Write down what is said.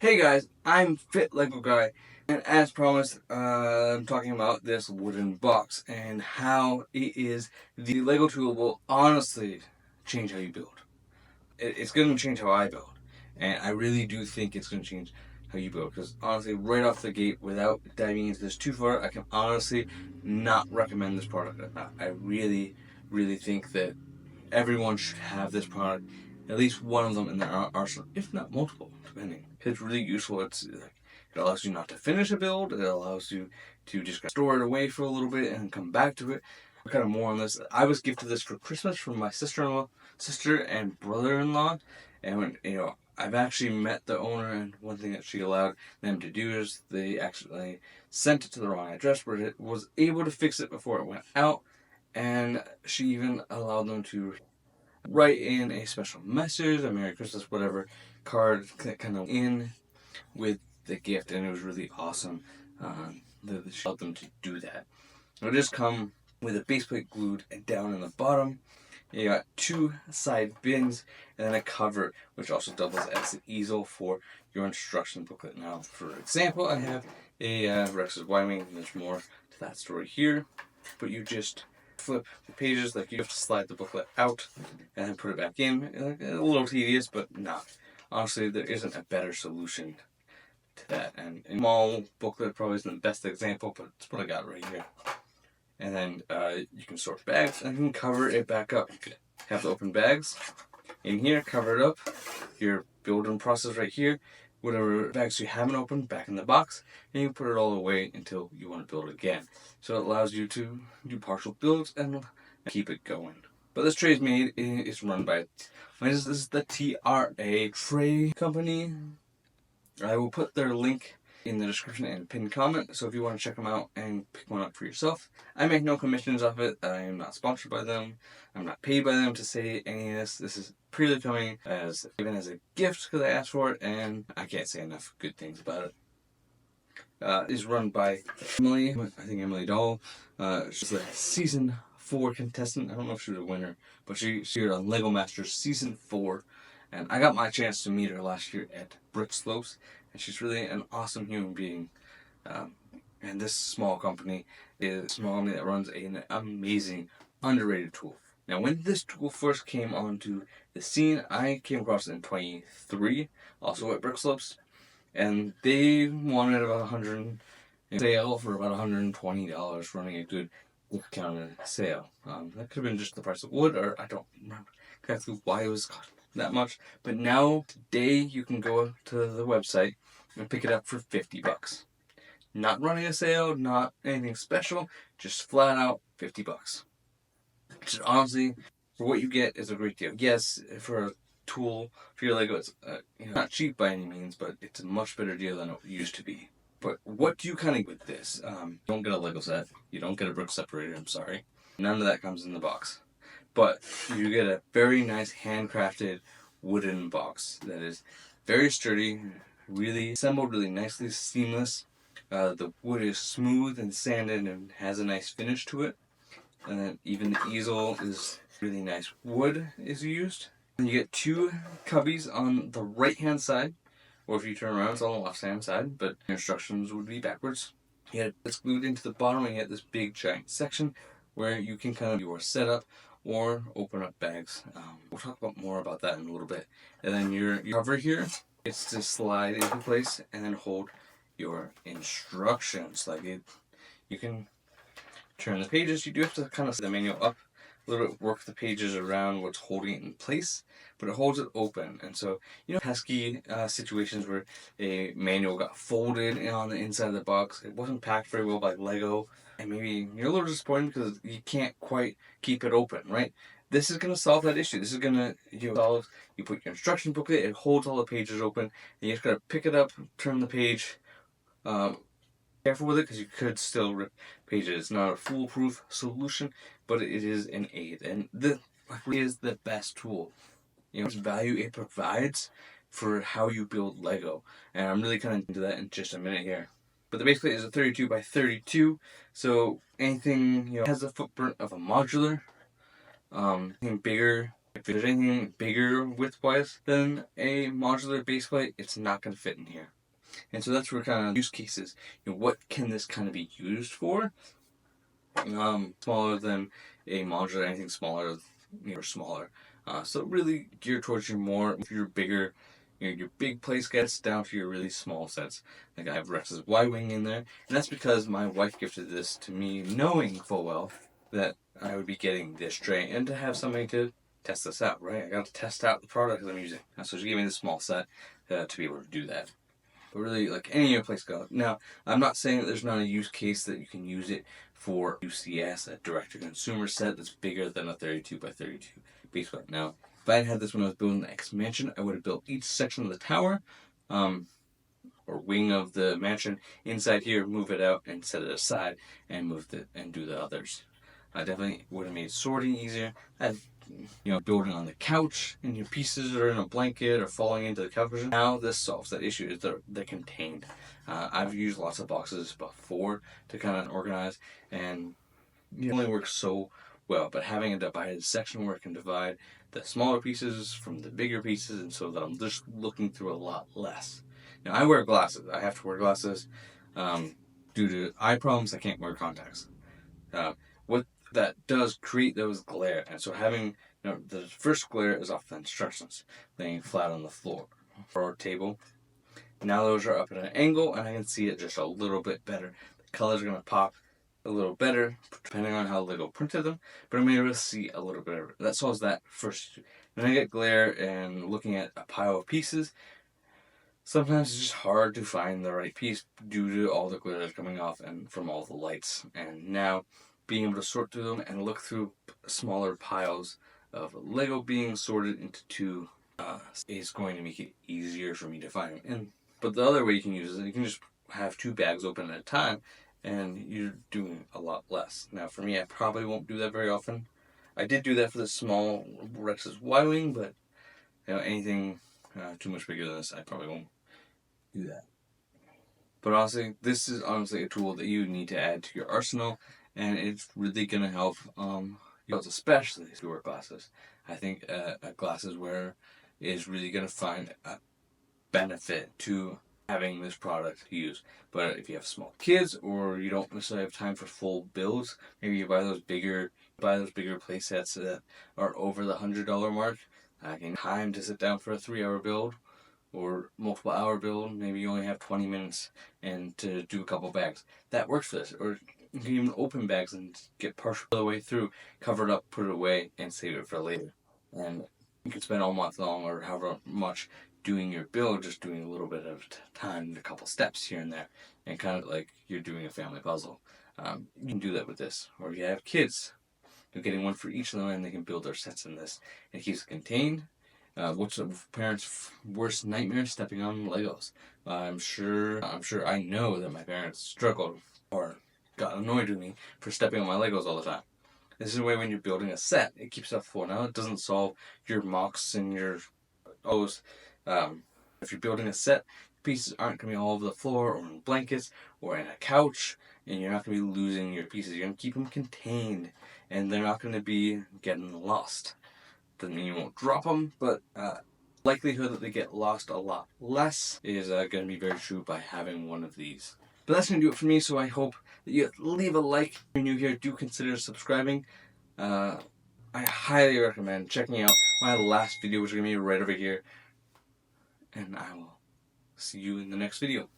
Hey guys, I'm FitLegoGuy, and as promised, I'm talking about this wooden box and how it is the Lego tool will honestly change how you build. It's going to change how I build, and I really do think it's going to change how you build because honestly, right off the gate, without diving into this too far, I can honestly not recommend this product enough. I really, really think that everyone should have this product, at least one of them in their arsenal, if not multiple, depending. It's really useful. It's like it allows you not to finish a build. It allows you to just store it away for a little bit and come back to it. Kind of more on this. I was gifted this for Christmas from my sister and brother-in-law, and when I've actually met the owner, and one thing that she allowed them to do is they actually sent it to the wrong address, but it was able to fix it before it went out, and she even allowed them to write in a special message, a Merry Christmas, whatever card kind of in with the gift, and it was really awesome that she allowed them to do that. It'll just come with a base plate glued down in the bottom. You got two side bins and then a cover, which also doubles as an easel for your instruction booklet. Now, for example, I have a Rex's Y-Wing, and there's more to that story here, but you just flip the pages, like you have to slide the booklet out and then put it back in. A little tedious, but not. Honestly, there isn't a better solution to that. And a small booklet probably isn't the best example, but it's what I got right here. And then you can sort bags and then cover it back up. You could have the open bags in here, cover it up. Your building process right here. Whatever bags you haven't opened, back in the box, and you put it all away until you want to build again. So it allows you to do partial builds and keep it going. But this tray is made, it's run by, this is the TRA Tray Company. I will put their link in the description and pinned comment, so if you want to check them out and pick one up for yourself. I make no commissions off it. I am not sponsored by them. I'm not paid by them to say any of this. This is purely coming as even as a gift because I asked for it, and I can't say enough good things about it. It's run by Emily, I think Emily Dahl. She's a season 4 contestant. I don't know if she was a winner, but she was on Lego Masters season 4, and I got my chance to meet her last year at Brick Slopes, and she's really an awesome human being. And this small company is a small company that runs an amazing, underrated tool. Now, when this tool first came onto the scene, I came across it in 23, also at Brick Slopes, and they wanted about $100 sale for about $120, running a good discounted sale. That could have been just the price of wood, or I don't remember exactly why it was that much. But now, today, you can go to the website and pick it up for $50. Not running a sale, not anything special, just flat out $50. Which is honestly, for what you get, is a great deal. Yes, for a tool for your Lego, it's not cheap by any means, but it's a much better deal than it used to be. But what do you kind of get with this? You don't get a Lego set. You don't get a brick separator, I'm sorry. None of that comes in the box. But you get a very nice handcrafted wooden box that is very sturdy, really assembled really nicely, seamless. The wood is smooth and sanded and has a nice finish to it. And then even the easel is really nice wood is used. And you get two cubbies on the right hand side, or if you turn around it's on the left hand side, but instructions would be backwards. It's glued into the bottom, and you get this big giant section where you can kind of do your setup or open up bags. We'll talk about more about that in a little bit. And then your cover here, it's to slide into place and then hold your instructions. Like you can turn the pages. You do have to kind of set the manual up a little bit, work the pages around what's holding it in place, but it holds it open. And so, pesky situations where a manual got folded on the inside of the box, it wasn't packed very well by Lego, and maybe you're a little disappointed because you can't quite keep it open, right? This is going to solve that issue. This is going to solve, you put your instruction booklet, it holds all the pages open, and you just got to pick it up, turn the page, careful with it because you could still rip pages. It's not a foolproof solution, but it is an aid, and this is the best tool. It's value it provides for how you build Lego, and I'm really kind of into that in just a minute here. But the base plate is a 32 by 32, so anything has a footprint of a modular. Anything bigger If there's anything bigger width-wise than a modular base plate, it's not going to fit in here. And so that's where kind of use cases, what can this kind of be used for? Smaller than a modular, anything smaller, or smaller. So really geared towards your bigger, your big play sets down to your really small sets. Like I have Rex's Y-Wing in there, and that's because my wife gifted this to me, knowing full well that I would be getting this tray, and to have somebody to test this out, right? I got to test out the product that I'm using. So she gave me this small set to be able to do that. But really, like any of your place go. Now, I'm not saying that there's not a use case that you can use it for UCS, a direct-to-consumer set that's bigger than a 32 by 32 base plate. Now, if I had had this when I was building the X Mansion, I would have built each section of the tower, or wing of the mansion inside here, move it out and set it aside, and do the others. I definitely would have made sorting easier. Building on the couch and your pieces are in a blanket or falling into the couch. Now this solves that issue. They're contained. I've used lots of boxes before to kind of organize, and it only works so well. But having a divided section where I can divide the smaller pieces from the bigger pieces, and so that I'm just looking through a lot less. Now I wear glasses. I have to wear glasses due to eye problems. I can't wear contacts. What that does create those glare, and so having the first glare is off the instructions, laying flat on the floor or table. Now those are up at an angle, and I can see it just a little bit better. The colors are going to pop a little better depending on how Lego printed them, but I'm able to see a little bit of it. That solves that first. When I get glare and looking at a pile of pieces, sometimes it's just hard to find the right piece due to all the glare that's coming off and from all the lights. And now being able to sort through them and look through smaller piles of Lego being sorted into two is going to make it easier for me to find them. But the other way you can use it, you can just have two bags open at a time, and you're doing a lot less. Now for me, I probably won't do that very often. I did do that for the small Rex's Y-Wing, but anything too much bigger than this, I probably won't do that. But honestly, this is honestly a tool that you need to add to your arsenal, and it's really going to help especially if you wear glasses. I think a glasses wearer is really going to find a benefit to having this product to use. But if you have small kids or you don't necessarily have time for full builds, maybe you buy those bigger play sets that are over the $100 mark. Time to sit down for a 3-hour build or multiple hour build. Maybe you only have 20 minutes and to do a couple bags. That works for this. Or you can even open bags and get partial the way through, cover it up, put it away, and save it for later. And you can spend all month long or however much doing your build, just doing a little bit of time and a couple steps here and there, and kind of like you're doing a family puzzle. You can do that with this. Or if you have kids, you're getting one for each of them, and they can build their sets in this. It keeps it contained. What's a parent's worst nightmare? Stepping on Legos. I'm sure I know that my parents struggled or got annoyed with me for stepping on my Legos all the time. This is a way when you're building a set, it keeps it off the floor. Now it doesn't solve your mocks and your O's. If you're building a set, pieces aren't going to be all over the floor or in blankets or in a couch, and you're not going to be losing your pieces. You're going to keep them contained, and they're not going to be getting lost. Doesn't mean you won't drop them, but likelihood that they get lost a lot less is going to be very true by having one of these. But that's going to do it for me, so I hope that you leave a like. If you're new here, do consider subscribing. I highly recommend checking out my last video, which is going to be right over here. And I will see you in the next video.